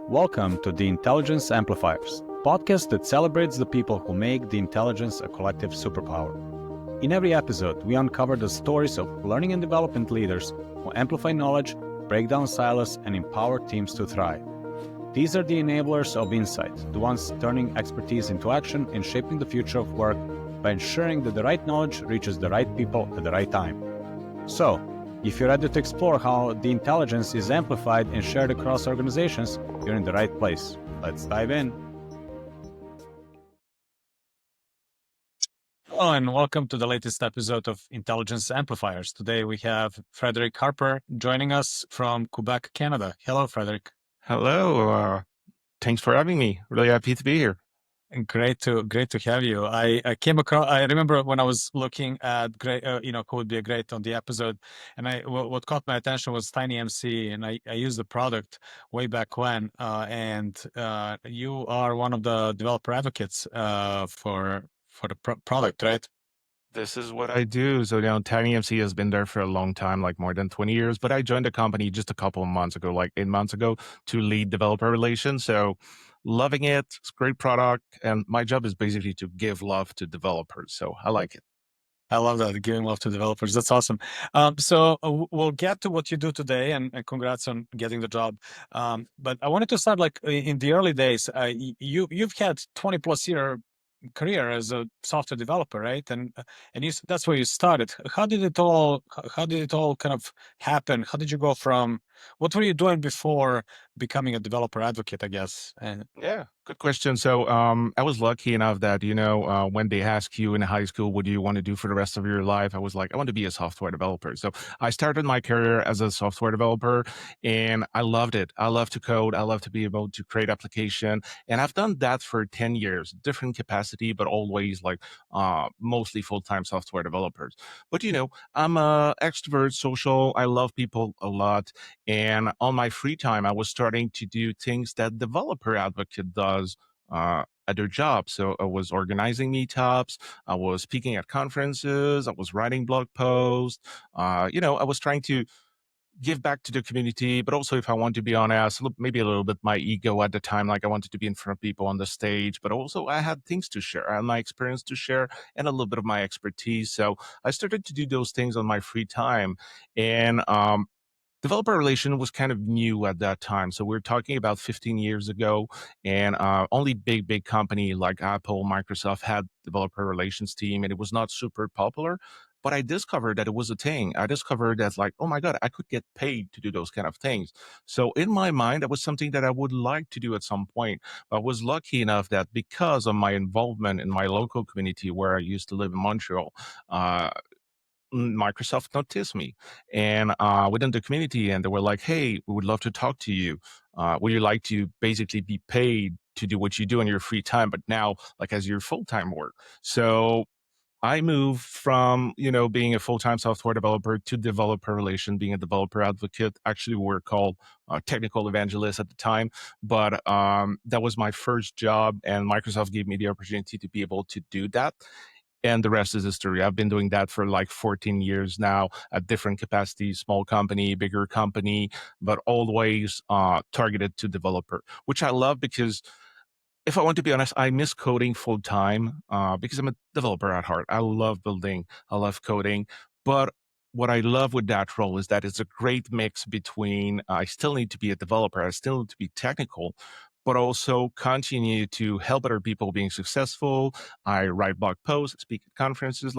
Welcome to the Intelligence Amplifiers, podcast that celebrates the people who make the intelligence a collective superpower. In every episode, we uncover the stories of learning and development leaders who amplify knowledge, break down silos, and empower teams to thrive. These are the enablers of insight, the ones turning expertise into action and shaping the future of work by ensuring that the right knowledge reaches the right people at the right time. So, if you're ready to explore how the intelligence is amplified and shared across organizations, you're in the right place. Let's dive in. Hello, and welcome to the latest episode of Intelligence Amplifiers. Today we have Frédéric Harper joining us from Quebec, Canada. Hello, Frédéric. Hello. Thanks for having me. Really happy to be here. Great to have you. I came across. I remember when I was looking at who would be a great on the episode, and what caught my attention was TinyMCE, and I used the product way back when. And you are one of the developer advocates for the product, right? This is what I do. So, TinyMCE has been there for a long time, like more than 20 years. But I joined the company just a couple of months ago, like 8 months ago, to lead developer relations. So, loving it. It's a great product. And my job is basically to give love to developers. So, I like it. I love that, giving love to developers. That's awesome. So we'll get to what you do today, and congrats on getting the job. But I wanted to start in the early days. You've had 20 plus year career as a software developer, right? And that's where you started. How did it all kind of happen? How did you go from what were you doing before becoming a developer advocate, I guess? Yeah, good question. So I was lucky enough that, when they ask you in high school, what do you want to do for the rest of your life? I was like, I want to be a software developer. So I started my career as a software developer and I loved it. I love to code. I love to be able to create application. And I've done that for 10 years, different capacity, but always mostly full-time software developers. But, I'm a extrovert, social. I love people a lot. And on my free time, I was starting to do things that developer advocate does at their job. So I was organizing meetups, I was speaking at conferences, I was writing blog posts. I was trying to give back to the community, but also, if I want to be honest, maybe a little bit my ego at the time, like I wanted to be in front of people on the stage, but also I had things to share, I had my experience to share and a little bit of my expertise. So I started to do those things on my free time. And developer relation was kind of new at that time. So we're talking about 15 years ago, and only big company like Apple, Microsoft had developer relations team, and it was not super popular. But I discovered that it was a thing. I discovered that oh my God, I could get paid to do those kind of things. So in my mind, that was something that I would like to do at some point. I was lucky enough that because of my involvement in my local community where I used to live in Montreal, Microsoft noticed me and within the community, and they were like, hey, we would love to talk to you. Would you like to basically be paid to do what you do in your free time, but now as your full-time work? So I moved from, being a full-time software developer to developer relation, being a developer advocate. Actually, we were called technical evangelists at the time, but that was my first job, and Microsoft gave me the opportunity to be able to do that. And the rest is history. I've been doing that for 14 years now at different capacities, small company, bigger company, but always targeted to developer, which I love because if I want to be honest, I miss coding full time because I'm a developer at heart. I love building, I love coding. But what I love with that role is that it's a great mix between I still need to be a developer, I still need to be technical, but also continue to help other people being successful. I write blog posts, speak at conferences,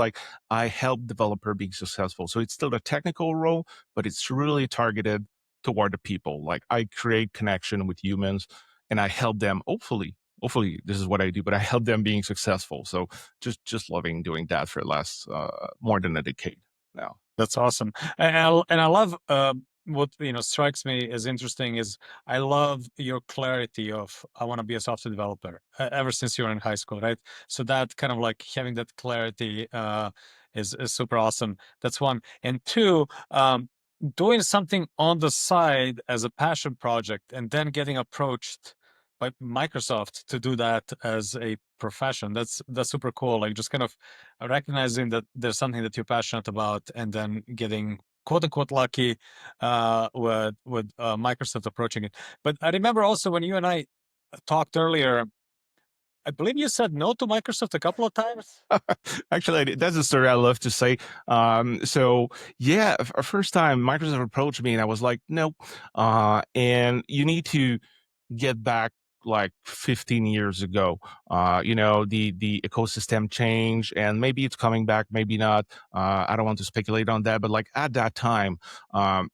I help developer being successful. So it's still a technical role, but it's really targeted toward the people. I create connection with humans and I help them. Hopefully this is what I do, but I help them being successful. So just loving doing that for the last more than a decade now. That's awesome. And I love what strikes me as interesting is I love your clarity of I want to be a software developer ever since you were in high school, right? So that kind of having that clarity is super awesome. That's one. And two, doing something on the side as a passion project and then getting approached by Microsoft to do that as a profession. That's super cool. Just kind of recognizing that there's something that you're passionate about and then getting quote unquote lucky with Microsoft approaching it. But I remember also when you and I talked earlier, I believe you said no to Microsoft a couple of times. Actually, that's a story I love to say. So yeah, first time Microsoft approached me and I was like, no. And you need to get back like 15 years ago. The ecosystem change, and maybe it's coming back, maybe not. I don't want to speculate on that, but like at that time, um,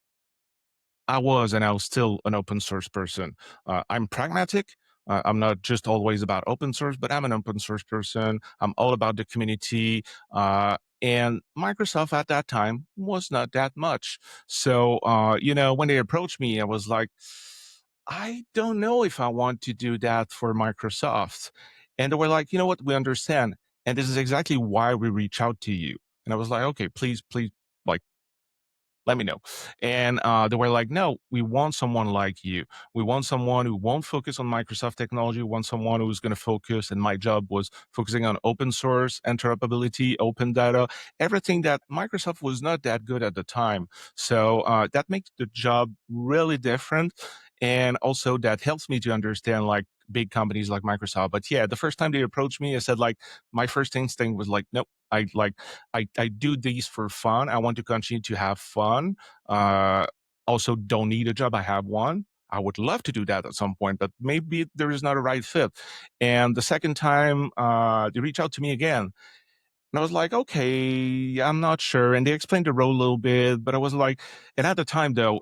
I was and I was still an open source person. I'm pragmatic. I'm not just always about open source, but I'm an open source person. I'm all about the community. And Microsoft at that time was not that much. So, when they approached me, I was like, I don't know if I want to do that for Microsoft. And they were like, you know what? We understand. And this is exactly why we reach out to you. And I was like, okay, please, like, let me know. And they were like, no, we want someone like you. We want someone who won't focus on Microsoft technology. We want someone who's going to focus. And my job was focusing on open source, interoperability, open data, everything that Microsoft was not that good at the time. So that makes the job really different. And also that helps me to understand like big companies like Microsoft. But yeah, the first time they approached me, I said like, my first instinct was like, nope. I do these for fun. I want to continue to have fun. Uh, Also, don't need a job. I have one. I would love to do that at some point, but maybe there is not a right fit. And the second time, they reached out to me again. And I was like, okay, I'm not sure. And they explained the role a little bit, but I was like, and at the time though,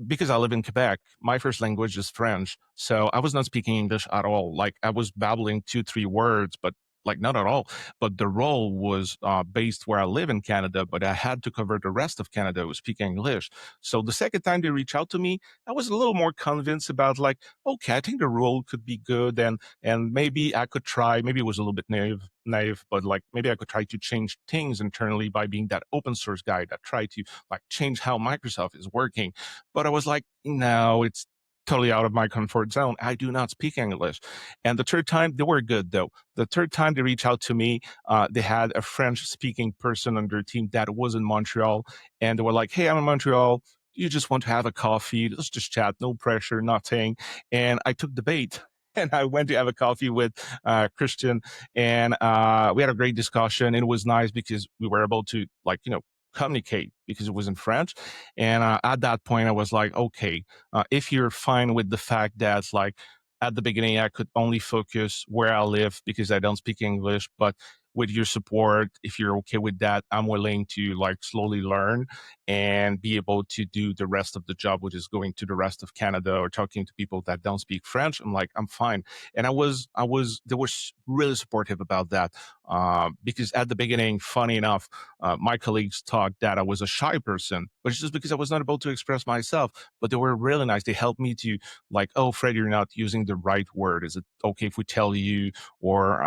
because I live in Quebec, my first language is French. So I was not speaking English at all. Like I was babbling 2, 3 words, but like not at all. But the role was based where I live in Canada, but I had to cover the rest of Canada who was speaking English. So the second time they reached out to me, I was a little more convinced about like, okay, I think the role could be good. And maybe I could try, maybe it was a little bit naive, but like maybe I could try to change things internally by being that open source guy that tried to like change how Microsoft is working. But I was like, no, it's totally out of my comfort zone. I do not speak English. And the third time, they were good though. The third time they reached out to me, they had a French speaking person on their team that was in Montreal. And they were like, hey, I'm in Montreal. You just want to have a coffee. Let's just chat. No pressure, nothing. And I took the bait. And I went to have a coffee with Christian, and we had a great discussion. It was nice because we were able to, like, communicate because it was in French. And at that point, I was like, okay, if you're fine with the fact that, like, at the beginning, I could only focus where I live because I don't speak English, but with your support, if you're okay with that, I'm willing to like slowly learn and be able to do the rest of the job, which is going to the rest of Canada or talking to people that don't speak French. I'm like, I'm fine. And they were really supportive about that. Because at the beginning, funny enough, my colleagues thought that I was a shy person, but it's just because I was not able to express myself. But they were really nice. They helped me to like, oh, Fred, you're not using the right word. Is it okay if we tell you? Or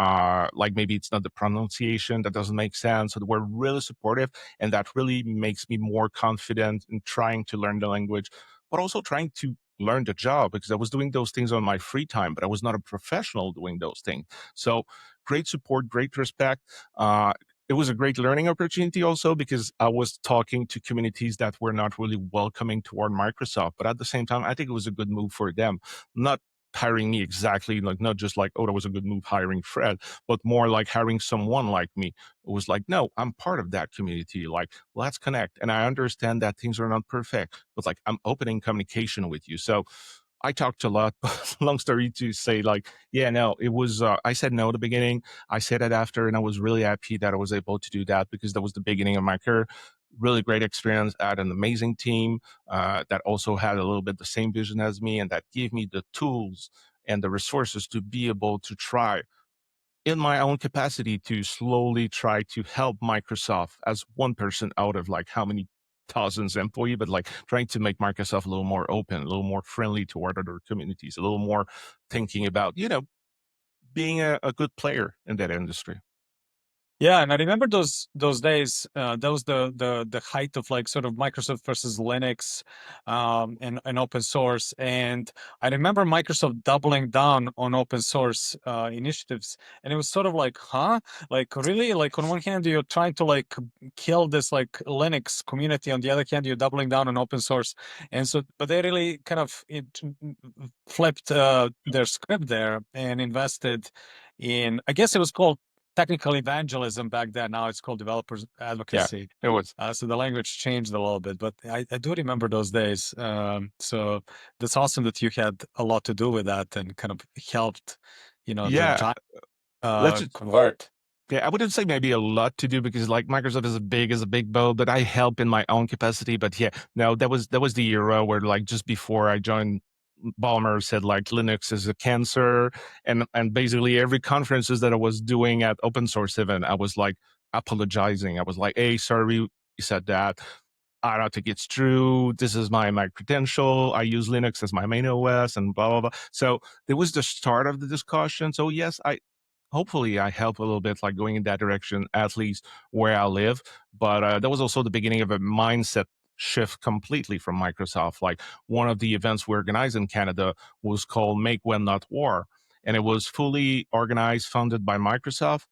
like maybe it's not the pronunciation that doesn't make sense. So they were really supportive, and that really makes me more confident in trying to learn the language, but also trying to learn the job because I was doing those things on my free time, but I was not a professional doing those things. So great support, great respect. It was a great learning opportunity also because I was talking to communities that were not really welcoming toward Microsoft. But at the same time, I think it was a good move for them. Not hiring me exactly, like not just like, oh, that was a good move hiring Fred, but more like hiring someone like me. It was like, no, I'm part of that community. Like, let's connect. And I understand that things are not perfect, but like I'm opening communication with you. So I talked a lot, but long story to say, like, yeah, no, it was, I said no at the beginning. I said it after, and I was really happy that I was able to do that because that was the beginning of my career. Really great experience. I had an amazing team that also had a little bit the same vision as me, and that gave me the tools and the resources to be able to try in my own capacity to slowly try to help Microsoft as one person out of like how many thousands employee, but like trying to make Microsoft a little more open, a little more friendly toward other communities, a little more thinking about, being a good player in that industry. Yeah, and I remember those days. That was the height of like sort of Microsoft versus Linux, and open source. And I remember Microsoft doubling down on open source initiatives, and it was sort of like, huh, like really, like on one hand you're trying to like kill this like Linux community, on the other hand you're doubling down on open source, and so but they really kind of flipped their script there and invested in, I guess it was called technical evangelism back then. Now it's called developers Yeah, advocacy. it was. So the language changed a little bit, but I do remember those days. So that's awesome that you had a lot to do with that and kind of helped, the Yeah, giant let's just, convert. yeah, I wouldn't say maybe a lot to do because like Microsoft is a big boat, but I help in my own capacity. But yeah, no, that was the era where like just before I joined, Ballmer said like Linux is a cancer, and basically every conferences that I was doing at open source event, I was like apologizing. I was like, hey, sorry, you said that. I don't think it's true. This is my credential. I use Linux as my main OS and blah blah blah. So it was the start of the discussion. So yes, I hopefully I help a little bit, like going in that direction, at least where I live. But that was also the beginning of a mindset shift completely from Microsoft. Like one of the events we organized in Canada was called Make When Not War, and it was fully organized, funded by Microsoft.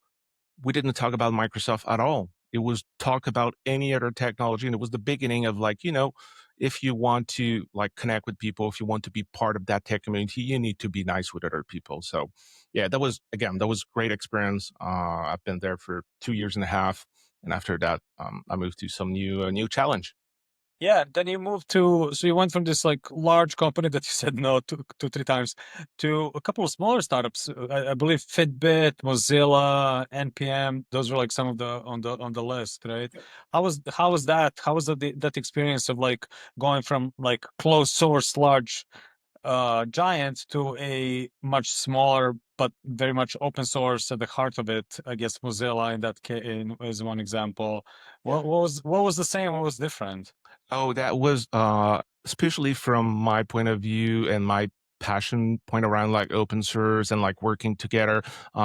We didn't talk about Microsoft at all. It was talk about any other technology. And it was the beginning of like, if you want to like connect with people, if you want to be part of that tech community, you need to be nice with other people. So yeah, that was great experience. I've been there for 2 years and a half. And after that, I moved to some new challenge. Yeah, then you moved so you went from this like large company that you said no to 2, 3 times to a couple of smaller startups. I believe Fitbit, Mozilla, NPM. Those were like some of the on the list, right? How was that? How was that experience of like going from like closed source large giant to a much smaller but very much open source at the heart of it? I guess Mozilla in that case is one example. What was the same? What was different? Oh, that was especially from my point of view and my passion point around like open source and like working together.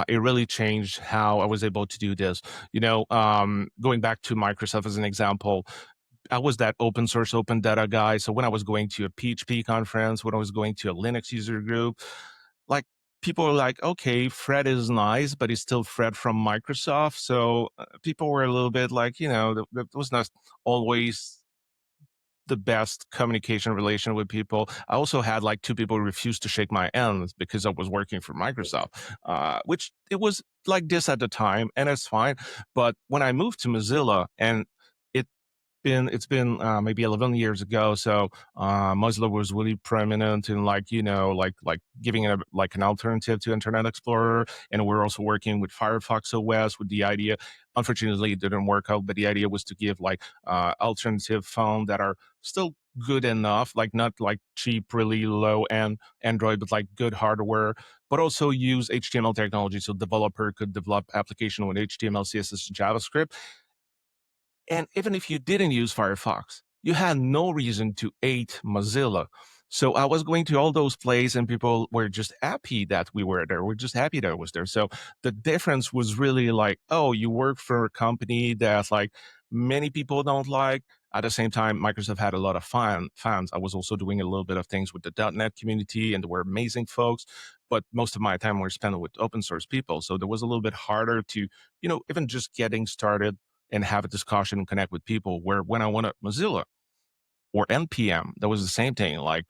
It really changed how I was able to do this. Going back to Microsoft as an example, I was that open source, open data guy. So when I was going to a PHP conference, when I was going to a Linux user group, like people were like, okay, Fred is nice, but he's still Fred from Microsoft. So people were a little bit like, that was not always the best communication relation with people. I also had like two people refuse to shake my hands because I was working for Microsoft, which it was like this at the time, and it's fine. But when I moved to Mozilla, and it it's been maybe 11 years ago. So Mozilla was really prominent in like giving it like an alternative to Internet Explorer, and we're also working with Firefox OS with the idea. Unfortunately, it didn't work out, but the idea was to give like alternative phone that are still good enough, like not like cheap, really low end Android, but like good hardware, but also use HTML technology so developer could develop application with HTML, CSS, and JavaScript. And even if you didn't use Firefox, you had no reason to hate Mozilla. So I was going to all those places and people were just happy that we were there. We're just happy that I was there. So the difference was really like, oh, you work for a company that like many people don't like. At the same time, Microsoft had a lot of fans. I was also doing a little bit of things with the .NET community and there were amazing folks, but most of my time was spent with open source people. So there was a little bit harder to, even just getting started and have a discussion and connect with people. Where when I went at Mozilla or NPM, that was the same thing. Like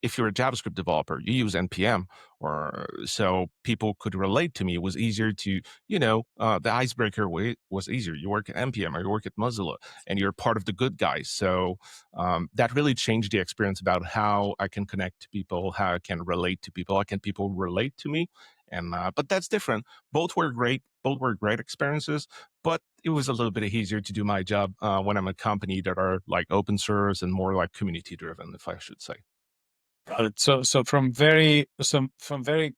if you're a JavaScript developer, you use NPM, or so people could relate to me. It was easier to, the icebreaker way was easier. You work at NPM or you work at Mozilla, and you're part of the good guys. So that really changed the experience about how I can connect to people, how I can relate to people, how can people relate to me. And but that's different. Both were great. Both were great experiences. But it was a little bit easier to do my job when I'm a company that are like open source and more like community driven, if I should say. Got it. So from very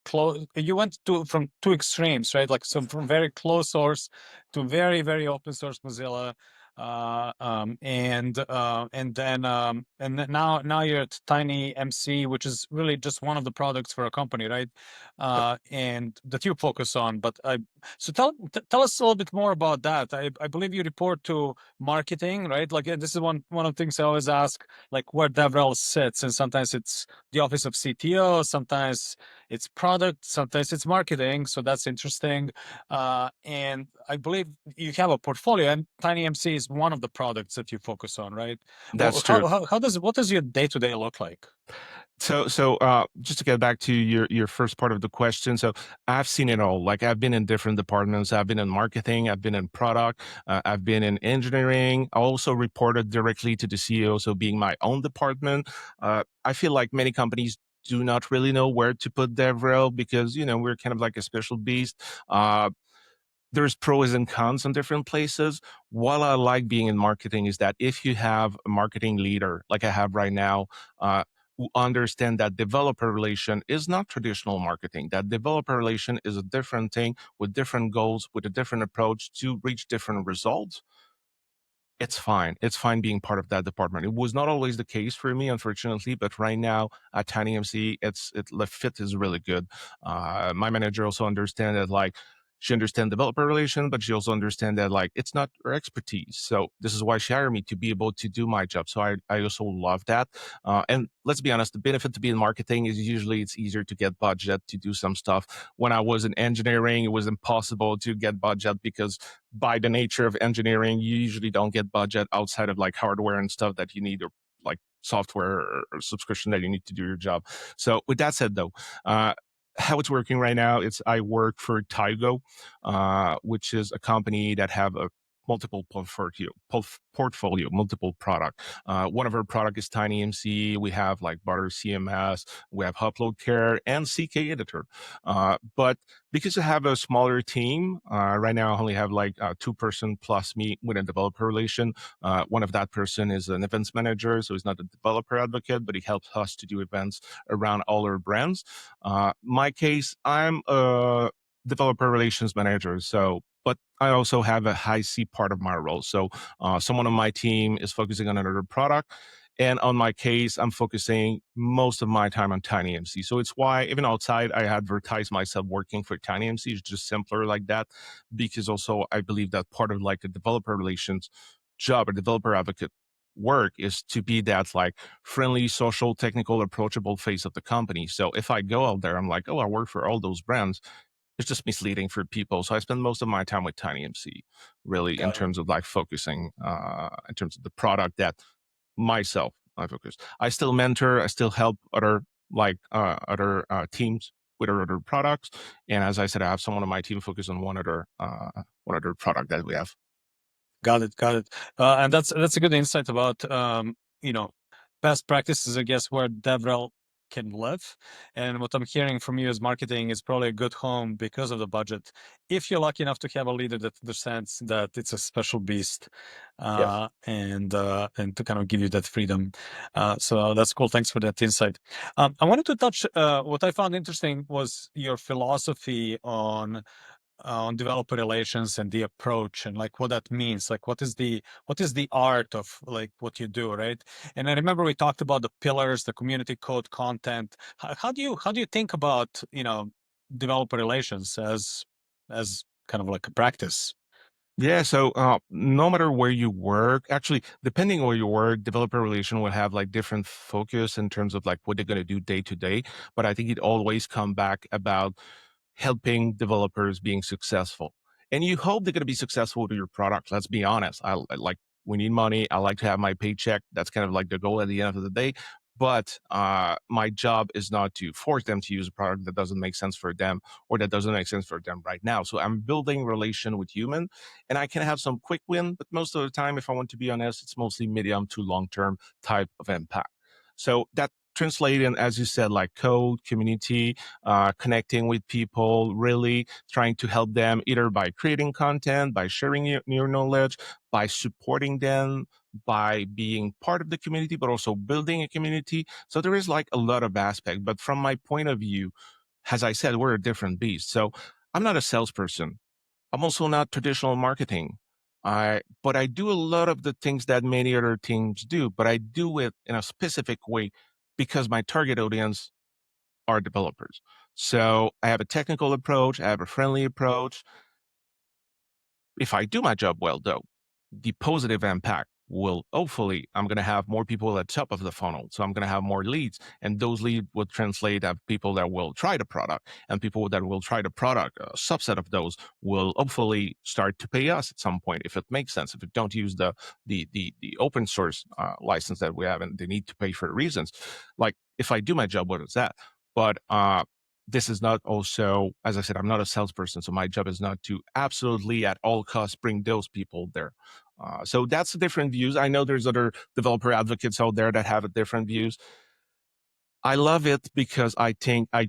close, you went to from two extremes, right? Like so from very closed source to very open source Mozilla. Now you're at TinyMCE, which is really just one of the products for a company, right? And that you focus on. So tell us a little bit more about that. I believe you report to marketing, right? Like this is one of the things I always ask, like where DevRel sits, and sometimes it's the office of CTO, sometimes it's product, sometimes it's marketing. So that's interesting. And I believe you have a portfolio, and TinyMCE is one of the products that you focus on, right? That's true. What does your day to day look like? So just to get back to your first part of the question, so I've seen it all. Like I've been in different departments. I've been in marketing. I've been in product. I've been in engineering. I also reported directly to the CEO, so being my own department. I feel like many companies do not really know where to put DevRel because we're kind of like a special beast. There's pros and cons on different places. What I like being in marketing is that if you have a marketing leader like I have right now, who understand that developer relation is not traditional marketing, that developer relation is a different thing with different goals, with a different approach to reach different results. It's fine. It's fine being part of that department. It was not always the case for me, unfortunately, but right now at TinyMCE, the fit is really good. My manager also understand that like she understands developer relation, but she also understands that like it's not her expertise. So this is why she hired me to be able to do my job. So I also love that. And let's be honest, the benefit to be in marketing is usually it's easier to get budget to do some stuff. When I was in engineering, it was impossible to get budget because by the nature of engineering, you usually don't get budget outside of like hardware and stuff that you need or like software or subscription that you need to do your job. So with that said though, how it's working right now, I work for Tygo, which is a company that have a multiple portfolio, multiple product. One of our product is TinyMCE. We have like Butter CMS, we have Upload Care and CK Editor. But because I have a smaller team, right now I only have like 2 person plus me with a developer relation. One of that person is an events manager, so he's not a developer advocate, but he helps us to do events around all our brands. My case, I'm a developer relations manager, but I also have a high C part of my role. So someone on my team is focusing on another product. And on my case, I'm focusing most of my time on TinyMCE. So it's why even outside, I advertise myself working for TinyMCE. It's just simpler like that, because also I believe that part of like a developer relations job, a developer advocate work is to be that like friendly, social, technical, approachable face of the company. So if I go out there, I'm like, oh, I work for all those brands. It's just misleading for people. So I spend most of my time with TinyMCE, really, in Got it. terms of like focusing, in terms of the product that myself I focus. I still mentor. I still help other teams with other products. And as I said, I have someone on my team focus on one other product that we have. Got it. Got it. And that's a good insight about you know best practices, I guess, where DevRel can live. And what I'm hearing from you is marketing is probably a good home because of the budget. If you're lucky enough to have a leader that understands that it's a special beast, Yes. and to kind of give you that freedom. So that's cool. Thanks for that insight. I wanted to touch what I found interesting was your philosophy on developer relations and the approach and like what that means, like what is the art of like what you do, right? And I remember we talked about the pillars, the community code, content. How do you think about developer relations as kind of like a practice? Yeah, so no matter where you work, actually, depending on where you work, developer relation will have like different focus in terms of like what they're going to do day to day. But I think it always come back about helping developers being successful. And you hope they're going to be successful with your product. Let's be honest. I like, we need money. I like to have my paycheck. That's kind of like the goal at the end of the day. But my job is not to force them to use a product that doesn't make sense for them or that doesn't make sense for them right now. So I'm building relation with human, and I can have some quick win, but most of the time, if I want to be honest, it's mostly medium to long term type of impact. So that translating, as you said, like code, community, connecting with people, really trying to help them either by creating content, by sharing your knowledge, by supporting them, by being part of the community, but also building a community. So there is like a lot of aspect. But from my point of view, as I said, we're a different beast. So I'm not a salesperson. I'm also not traditional marketing. But I do a lot of the things that many other teams do, but I do it in a specific way because my target audience are developers. So I have a technical approach, I have a friendly approach. If I do my job well, though, the positive impact will hopefully, I'm going to have more people at the top of the funnel. So I'm going to have more leads, and those leads will translate to people that will try the product, and people that will try the product, a subset of those will hopefully start to pay us at some point if it makes sense. If it don't use the open source license that we have, and they need to pay for reasons. Like if I do my job, what is that? But this is not also, as I said, I'm not a salesperson, so my job is not to absolutely at all costs bring those people there. So that's the different views. I know there's other developer advocates out there that have a different views. I love it because I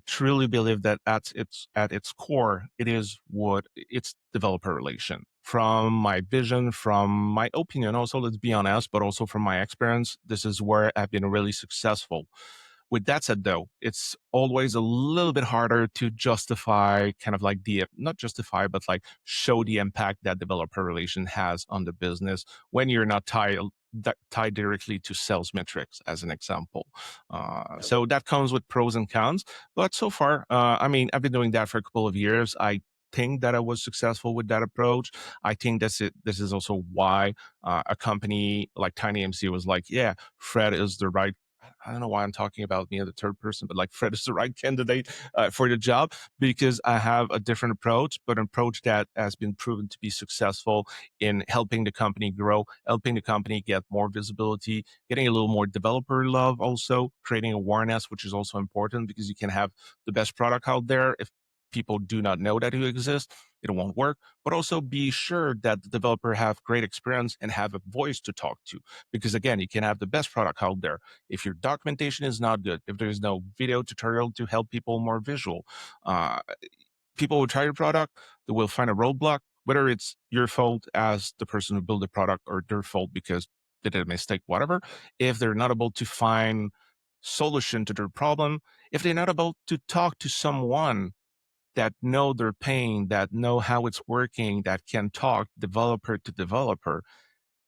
truly believe that at its core, it is what it's developer relation. From my vision, from my opinion, also let's be honest, but also from my experience, this is where I've been really successful. With that said, though, it's always a little bit harder to justify kind of like not justify, but like show the impact that developer relation has on the business when you're not tied directly to sales metrics, as an example. So that comes with pros and cons. But so far, I mean, I've been doing that for a couple of years. I think that I was successful with that approach. I think this is also why a company like TinyMCE was like, yeah, Fred is the right. I don't know why I'm talking about me as the third person, but like Fred is the right candidate for the job because I have a different approach, but an approach that has been proven to be successful in helping the company grow, helping the company get more visibility, getting a little more developer love, also creating awareness, which is also important because you can have the best product out there. If people do not know that you exist, it won't work. But also be sure that the developer have great experience and have a voice to talk to. Because again, you can have the best product out there. If your documentation is not good, if there's no video tutorial to help people more visual, uh, people will try your product, they will find a roadblock, whether it's your fault as the person who built the product or their fault because they did a mistake, whatever. If they're not able to find solution to their problem, if they're not able to talk to someone that know their pain, that know how it's working, that can talk developer to developer,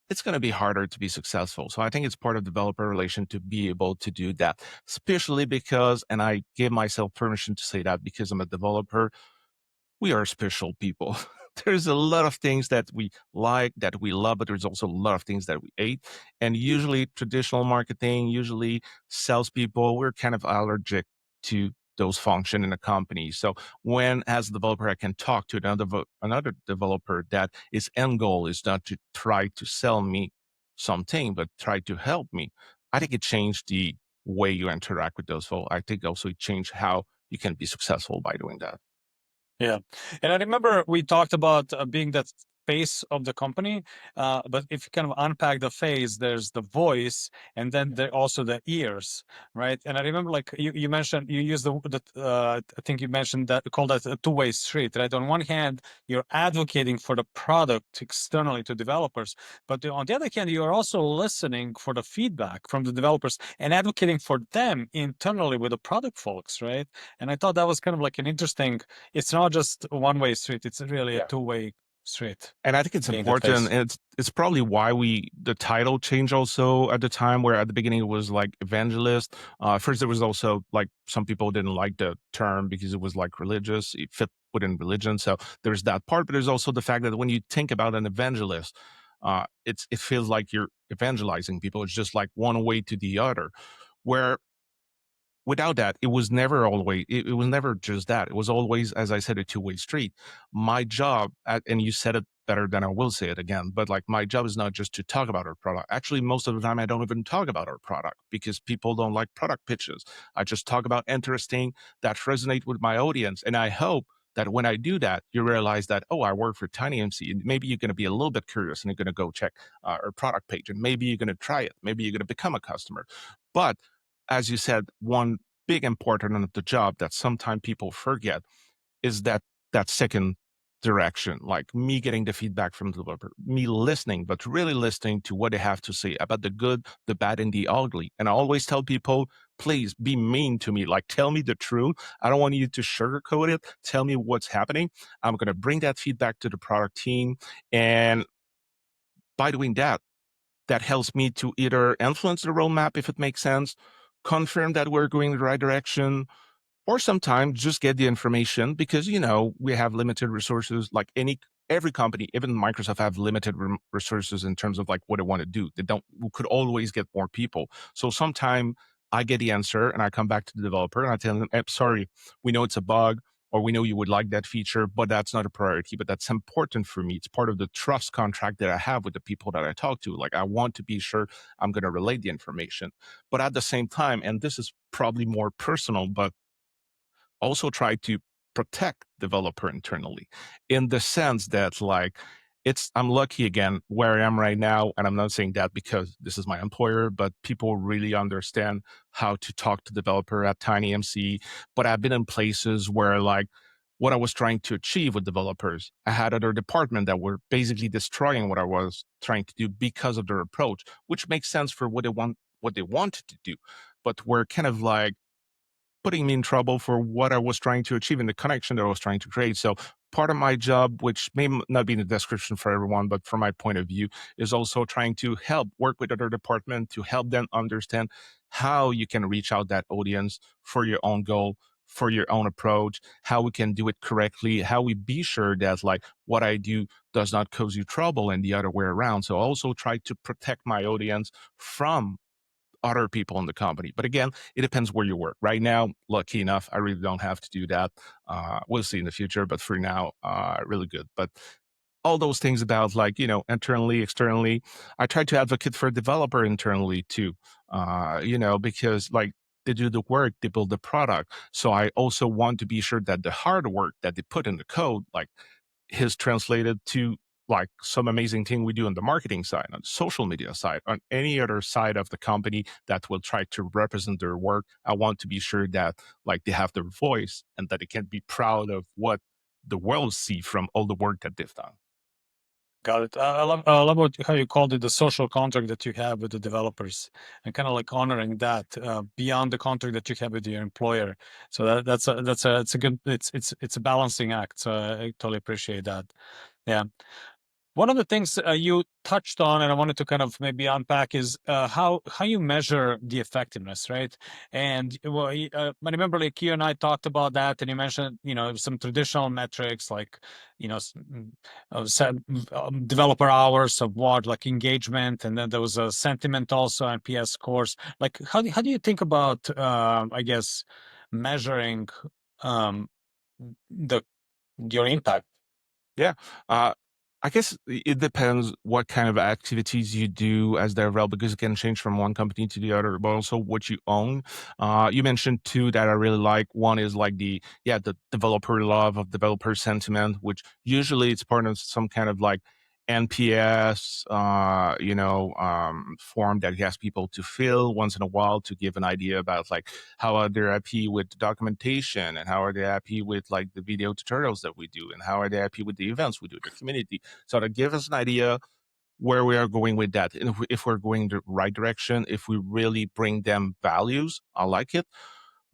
it's going to be harder to be successful. So I think it's part of developer relation to be able to do that, especially because, and I give myself permission to say that because I'm a developer, we are special people. There's a lot of things that we like, that we love, but there's also a lot of things that we hate. And usually traditional marketing, usually salespeople, we're kind of allergic to those function in a company. So when as a developer, I can talk to another developer that his end goal is not to try to sell me something, but try to help me. I think it changed the way you interact with those folks. I think also it changed how you can be successful by doing that. Yeah. And I remember we talked about being that face of the company. But if you kind of unpack the face, there's the voice and then there also the ears, right? And I remember like you mentioned, you used I think you mentioned that, called that a two-way street, right? On one hand, you're advocating for the product externally to developers, but on the other hand, you're also listening for the feedback from the developers and advocating for them internally with the product folks, right? And I thought that was kind of like an interesting, it's not just a one-way street, it's really a two-way street. And I think it's Being that important, face. and it's probably why the title changed also at the time, where at the beginning it was like evangelist. First, there was also like some people didn't like the term because it was like religious, it fit within religion. So there's that part, but there's also the fact that when you think about an evangelist, it feels like you're evangelizing people. It's just like one way to the other, where without that, it was never always, it was never just that. It was always, as I said, a two-way street. My job, and you said it better than I will say it again, but like my job is not just to talk about our product. Actually, most of the time I don't even talk about our product because people don't like product pitches. I just talk about interesting that resonate with my audience. And I hope that when I do that, you realize that, oh, I work for TinyMCE. And maybe you're going to be a little bit curious and you're going to go check our product page. And maybe you're going to try it. Maybe you're going to become a customer. But as you said, one big important of the job that sometimes people forget is that second direction, like me getting the feedback from the developer, me listening, but really listening to what they have to say about the good, the bad, and the ugly. And I always tell people, please be mean to me. Like, tell me the truth. I don't want you to sugarcoat it. Tell me what's happening. I'm going to bring that feedback to the product team. And by doing that, that helps me to either influence the roadmap if it makes sense, confirm that we're going the right direction, or sometimes just get the information because we have limited resources. Like every company, even Microsoft, have limited resources in terms of like what they want to do. We could always get more people. So sometime I get the answer and I come back to the developer and I tell them, sorry, we know it's a bug, or we know you would like that feature, but that's not a priority. But that's important for me. It's part of the trust contract that I have with the people that I talk to. Like, I want to be sure I'm going to relay the information. But at the same time, and this is probably more personal, but also try to protect developer internally, in the sense that, like, I'm lucky again where I am right now. And I'm not saying that because this is my employer, but people really understand how to talk to developer at TinyMCE. But I've been in places where, like, what I was trying to achieve with developers, I had other department that were basically destroying what I was trying to do because of their approach, which makes sense for what they wanted to do. But we're kind of like putting me in trouble for what I was trying to achieve and the connection that I was trying to create. So part of my job, which may not be in the description for everyone, but from my point of view, is also trying to help work with other departments to help them understand how you can reach out that audience for your own goal, for your own approach, how we can do it correctly, how we be sure that, like, what I do does not cause you trouble and the other way around. So I also try to protect my audience from other people in the company. But again, it depends where you work. Right now, lucky enough, I really don't have to do that. We'll see in the future, but for now, really good. But all those things about, like, internally, externally, I try to advocate for a developer internally too, because, like, they do the work, they build the product. So I also want to be sure that the hard work that they put in the code, like, is translated to, like, some amazing thing we do on the marketing side, on the social media side, on any other side of the company that will try to represent their work. I want to be sure that, like, they have their voice and that they can be proud of what the world see from all the work that they've done. Got it. I love how you called it, the social contract that you have with the developers, and kind of like honoring that beyond the contract that you have with your employer. So it's a good, it's a balancing act. So I totally appreciate that. Yeah. One of the things you touched on, and I wanted to kind of maybe unpack, is how you measure the effectiveness, right? And well, I remember, like, you and I talked about that, and you mentioned, some traditional metrics like, developer hours of what, like engagement, and then there was a sentiment also, NPS scores. Like, how do you think about, I guess, measuring um, the your impact? Yeah. Uh, I guess it depends what kind of activities you do as DevRel, because it can change from one company to the other, but also what you own. You mentioned two that I really like. One is like the developer love of developer sentiment, which usually it's part of some kind of like NPS, form that he asks people to fill once in a while to give an idea about, like, how are they happy with the documentation, and how are they happy with, like, the video tutorials that we do, and how are they happy with the events we do, the community. So to give us an idea where we are going with that, and if we're going the right direction, if we really bring them values, I like it.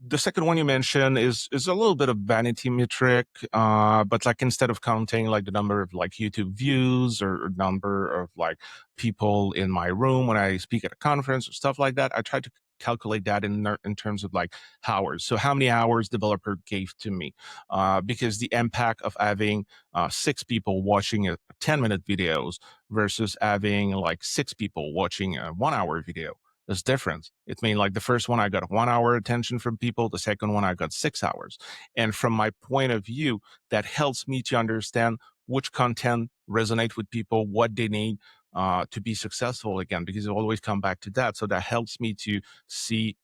The second one you mentioned is a little bit of vanity metric, but, like, instead of counting, like, the number of, like, YouTube views or number of, like, people in my room when I speak at a conference or stuff like that, I try to calculate that in terms of, like, hours. So how many hours developer gave to me, because the impact of having 6 people watching a 10-minute videos versus having, like, 6 people watching a 1 hour video, there's difference. It means, like, the first one I got 1 hour attention from people, the second one I got 6 hours. And from my point of view, that helps me to understand which content resonate with people, what they need to be successful again, because it always come back to that. So that helps me to see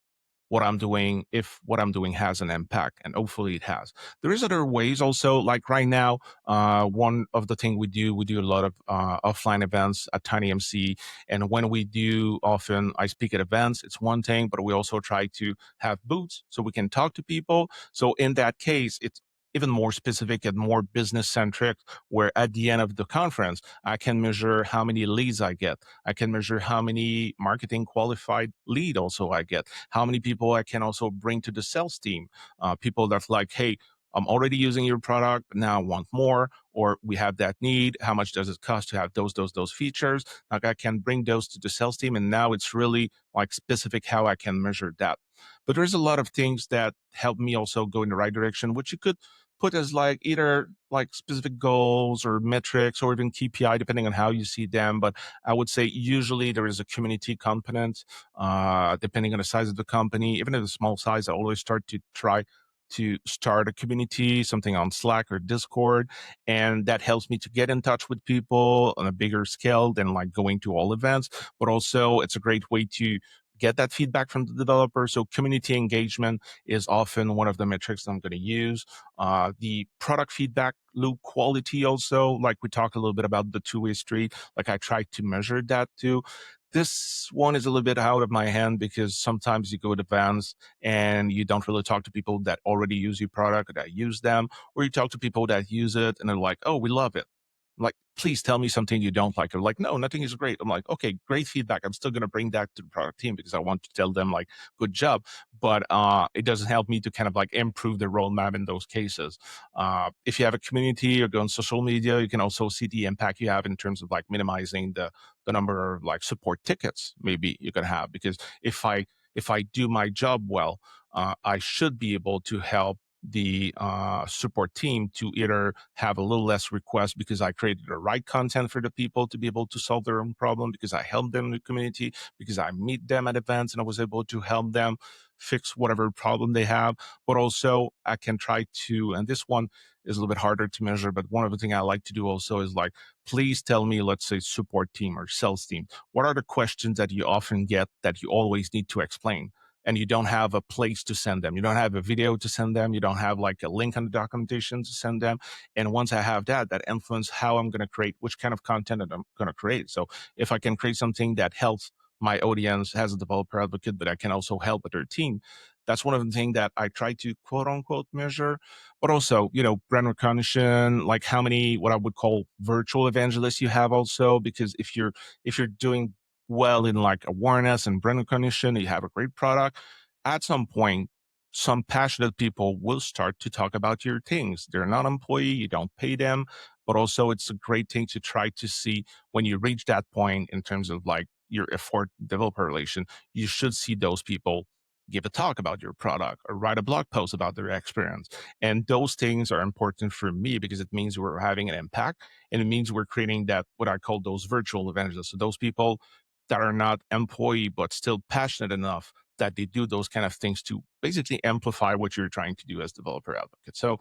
what I'm doing, if what I'm doing has an impact, and hopefully it has. There is other ways also, like right now, one of the thing we do a lot of offline events at TinyMCE. And when we do, often I speak at events, it's one thing, but we also try to have booths so we can talk to people. So in that case, it's even more specific and more business centric, where at the end of the conference, I can measure how many leads I get. I can measure how many marketing qualified lead also I get, how many people I can also bring to the sales team. People that's like, hey, I'm already using your product, but now I want more, or we have that need. How much does it cost to have those features? Like I can bring those to the sales team, and now it's really like specific how I can measure that. But there's a lot of things that help me also go in the right direction, which you could put as like either like specific goals or metrics or even KPI, depending on how you see them. But I would say usually there is a community component, depending on the size of the company. Even at a small size, I always start to try to start a community, something on Slack or Discord. And that helps me to get in touch with people on a bigger scale than like going to all events. But also it's a great way to get that feedback from the developer. So community engagement is often one of the metrics I'm going to use. The product feedback loop quality also, like we talked a little bit about the two-way street, like I try to measure that too. This one is a little bit out of my hand because sometimes you go to events and you don't really talk to people that already use your product or that use them, or you talk to people that use it and they're like, oh, we love it. Like, please tell me something you don't like. Or like, no, nothing is great. I'm like, okay, great feedback. I'm still going to bring that to the product team because I want to tell them like, good job. But it doesn't help me to kind of like improve the roadmap in those cases. If you have a community or go on social media, you can also see the impact you have in terms of like minimizing the number of like support tickets maybe you can have. Because if I do my job well, I should be able to help the support team to either have a little less requests because I created the right content for the people to be able to solve their own problem, because I helped them in the community, because I meet them at events and I was able to help them fix whatever problem they have. But also I can try to, and this one is a little bit harder to measure, but one of the things I like to do also is like, please tell me, let's say support team or sales team, what are the questions that you often get that you always need to explain? And you don't have a place to send them. You don't have a video to send them. You don't have like a link on the documentation to send them. And once I have that, that influences how I'm going to create, which kind of content that I'm going to create. So if I can create something that helps my audience as a developer advocate, but I can also help with their team, that's one of the things that I try to quote unquote measure. But also, brand recognition, like how many, what I would call virtual evangelists you have also, because if you're doing well in like awareness and brand recognition, you have a great product, at some point, some passionate people will start to talk about your things. They're not employee, you don't pay them, but also it's a great thing to try to see when you reach that point in terms of like your effort developer relation, you should see those people give a talk about your product or write a blog post about their experience. And those things are important for me because it means we're having an impact, and it means we're creating that, what I call those virtual evangelists. So those people that are not employee but still passionate enough that they do those kind of things to basically amplify what you're trying to do as developer advocate. So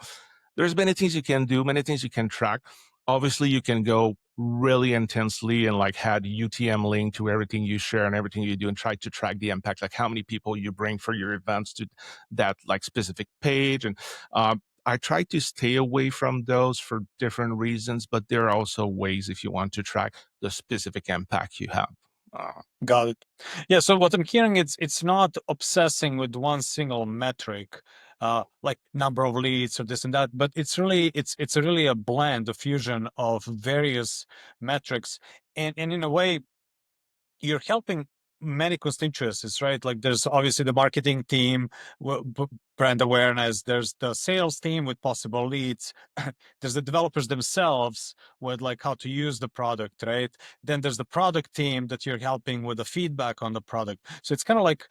there's many things you can do, many things you can track. Obviously, you can go really intensely and like add UTM link to everything you share and everything you do and try to track the impact, like how many people you bring for your events to that like specific page. And I try to stay away from those for different reasons, but there are also ways if you want to track the specific impact you have. Got it. Yeah. So what I'm hearing, it's not obsessing with one single metric, like number of leads or this and that, but it's really a blend, a fusion of various metrics, and in a way, you're helping many constituencies, right? Like there's obviously the marketing team, brand awareness. There's the sales team with possible leads. There's the developers themselves with like how to use the product, right? Then there's the product team that you're helping with the feedback on the product. So it's kind of like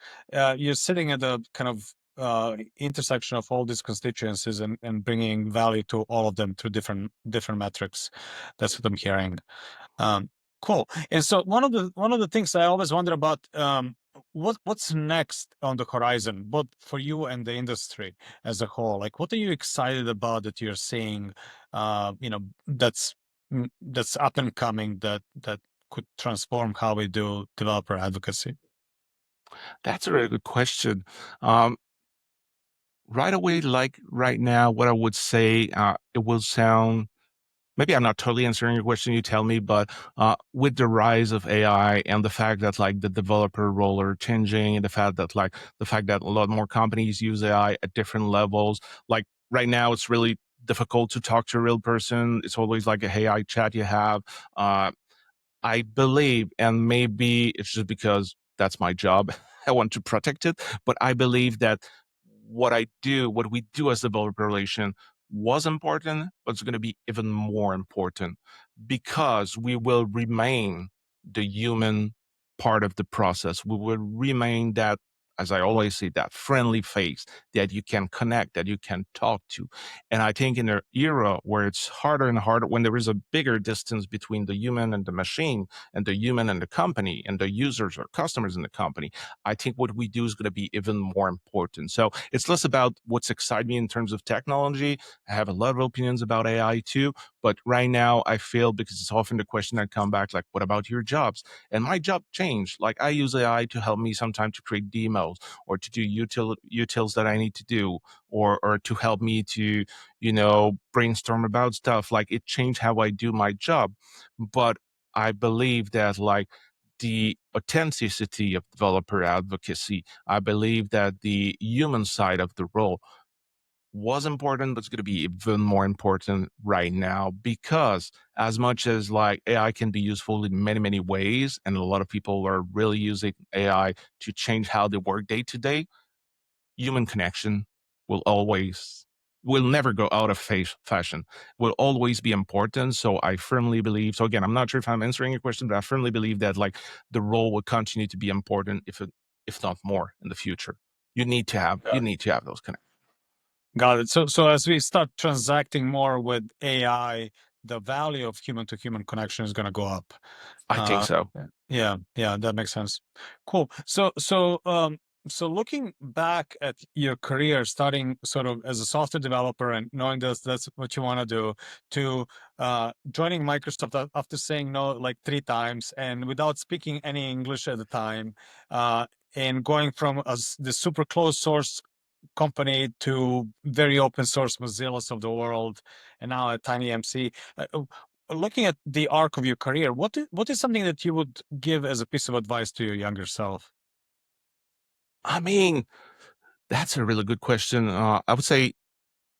you're sitting at the kind of intersection of all these constituencies and bringing value to all of them through different metrics. That's what I'm hearing. Cool. And so one of the things I always wonder about, what's next on the horizon, both for you and the industry as a whole? Like, what are you excited about that you're seeing, that's up and coming that could transform how we do developer advocacy? That's a really good question. Right away, like right now, what I would say, it will sound, maybe I'm not totally answering your question, you tell me, but with the rise of AI and the fact that like the developer role are changing, and the fact that a lot more companies use AI at different levels, like right now it's really difficult to talk to a real person. It's always like a AI chat you have. I believe, and maybe it's just because that's my job, I want to protect it, but I believe that what we do as developer relation was important, but it's going to be even more important because we will remain the human part of the process. We will remain that, as I always say, that friendly face that you can connect, that you can talk to. And I think in an era where it's harder and harder, when there is a bigger distance between the human and the machine, and the human and the company, and the users or customers in the company, I think what we do is going to be even more important. So it's less about what's exciting me in terms of technology. I have a lot of opinions about AI too, but right now I feel, because it's often the question that come back, like, what about your jobs? And my job changed. Like, I use AI to help me sometimes to create demos or to do utils that I need to do, or to help me to, brainstorm about stuff. Like, it changed how I do my job. But I believe that, like, the authenticity of developer advocacy, I believe that the human side of the role was important, but it's going to be even more important right now, because as much as like AI can be useful in many, many ways, and a lot of people are really using AI to change how they work day to day, human connection will always will never go out of fashion, will always be important. So I firmly believe, so again, I'm not sure if I'm answering your question, but I firmly believe that like the role will continue to be important, if not more, in the future. You need to have those connections. Got it. So as we start transacting more with AI, the value of human to human connection is going to go up. I think so. Yeah, that makes sense. Cool. So looking back at your career, starting sort of as a software developer and knowing that's what you want to do, to joining Microsoft after saying no like 3 times and without speaking any English at the time, and going from the super closed source company to very open source Mozillas of the world, and now at TinyMCE. Looking at the arc of your career, what is something that you would give as a piece of advice to your younger self? I mean, that's a really good question. I would say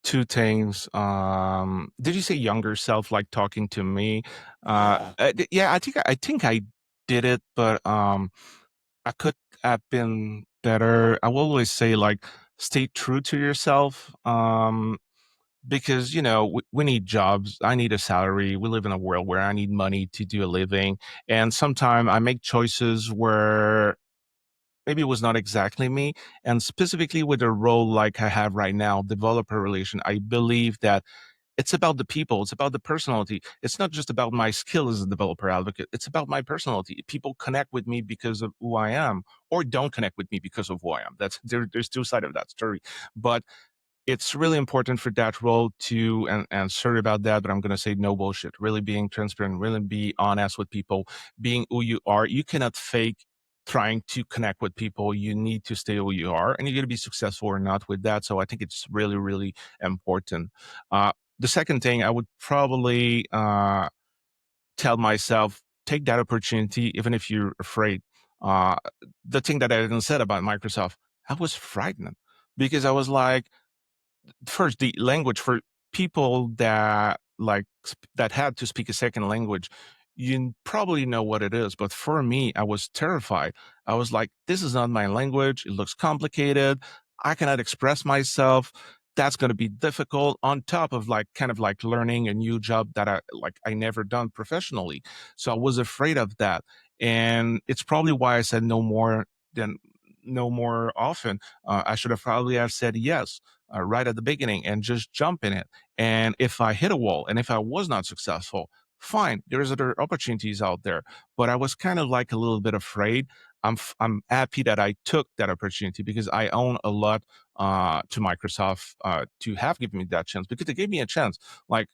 two things. Did you say younger self, like talking to me? Yeah, I think I did it, but I could have been better. I will always say, like, stay true to yourself. Because we need jobs. I need a salary. We live in a world where I need money to do a living, and sometimes I make choices where maybe it was not exactly me. And specifically with a role like I have right now, developer relation, I believe that it's about the people. It's about the personality. It's not just about my skill as a developer advocate. It's about my personality. People connect with me because of who I am, or don't connect with me because of who I am. There's two sides of that story. But it's really important for that role to, and sorry about that, but I'm going to say no bullshit, really being transparent, really be honest with people, being who you are. You cannot fake trying to connect with people. You need to stay who you are, and you're going to be successful or not with that. So I think it's really, really important. The second thing I would probably tell myself, take that opportunity, even if you're afraid. Uh, the thing that I didn't said about Microsoft, I was frightened because I was like, first, the language for people that that had to speak a second language, you probably know what it is, but for me, I was terrified. I was like, this is not my language. It looks complicated. I cannot express myself. That's going to be difficult on top of like kind of like learning a new job that I never done professionally. So I was afraid of that. And it's probably why I said than no more often. I should have probably have said yes right at the beginning and just jump in it. And if I hit a wall and if I was not successful, fine, there's other opportunities out there. But I was kind of like a little bit afraid. I'm happy that I took that opportunity because I own a lot to Microsoft to have given me that chance, because they gave me a chance. Like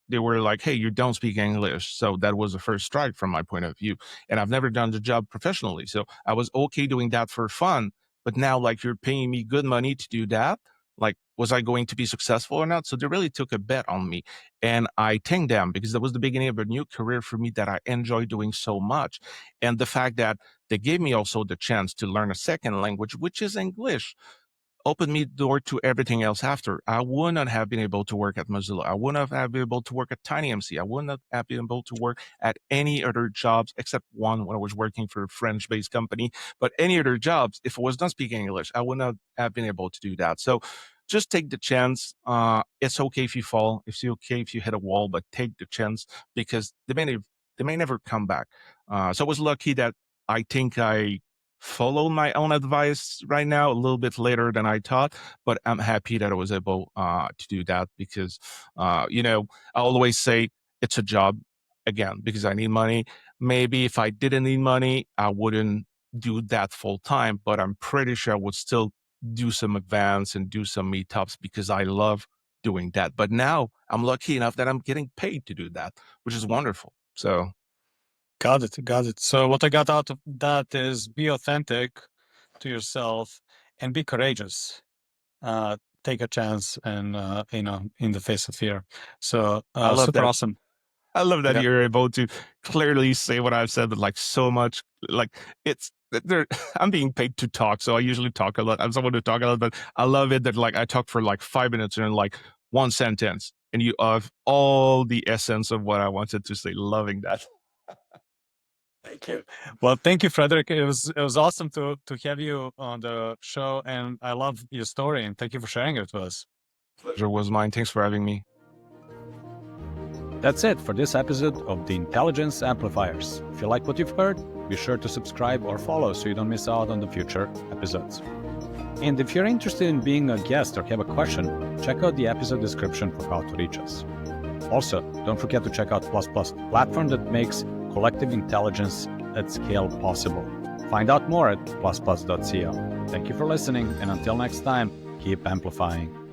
they were like, hey, you don't speak English. So that was the first strike from my point of view. And I've never done the job professionally. So I was okay doing that for fun. But now, like, you're paying me good money to do that. Like, was I going to be successful or not? So they really took a bet on me. And I thank them, because that was the beginning of a new career for me that I enjoy doing so much. And the fact that they gave me also the chance to learn a second language, which is English. opened me the door to everything else after. I would not have been able to work at Mozilla. I wouldn't have been able to work at TinyMCE. I wouldn't have been able to work at any other jobs except one when I was working for a French-based company. But any other jobs, if I was not speaking English, I would not have been able to do that. So just take the chance. It's okay if you fall. It's okay if you hit a wall, but take the chance because they may never come back. So I was lucky that I think I followed my own advice right now a little bit later than I thought, but I'm happy that I was able to do that because, I always say it's a job again because I need money. Maybe if I didn't need money, I wouldn't do that full time, but I'm pretty sure I would still do some advance and do some meetups because I love doing that. But now I'm lucky enough that I'm getting paid to do that, which is wonderful. So Got it. So what I got out of that is be authentic to yourself and be courageous. Take a chance and, in the face of fear. So I love super that. awesome. I love that Yeah. you're able to clearly say what I've said, but like so much, like it's there. I'm being paid to talk, so I usually talk a lot. I'm someone to talk a lot, but I love it that like I talk for like 5 minutes and like one sentence, and you have all the essence of what I wanted to say. Loving that. Thank you. Well, thank you, Frédéric. It was awesome to have you on the show, and I love your story, and thank you for sharing it with us. Pleasure was mine. Thanks for having me. That's it for this episode of the Intelligence Amplifiers. If you like what you've heard, be sure to subscribe or follow so you don't miss out on the future episodes. And if you're interested in being a guest or have a question, check out the episode description for how to reach us. Also, don't forget to check out Plus Plus, the platform that makes collective intelligence at scale possible. Find out more at plusplus.co. Thank you for listening, and until next time, keep amplifying.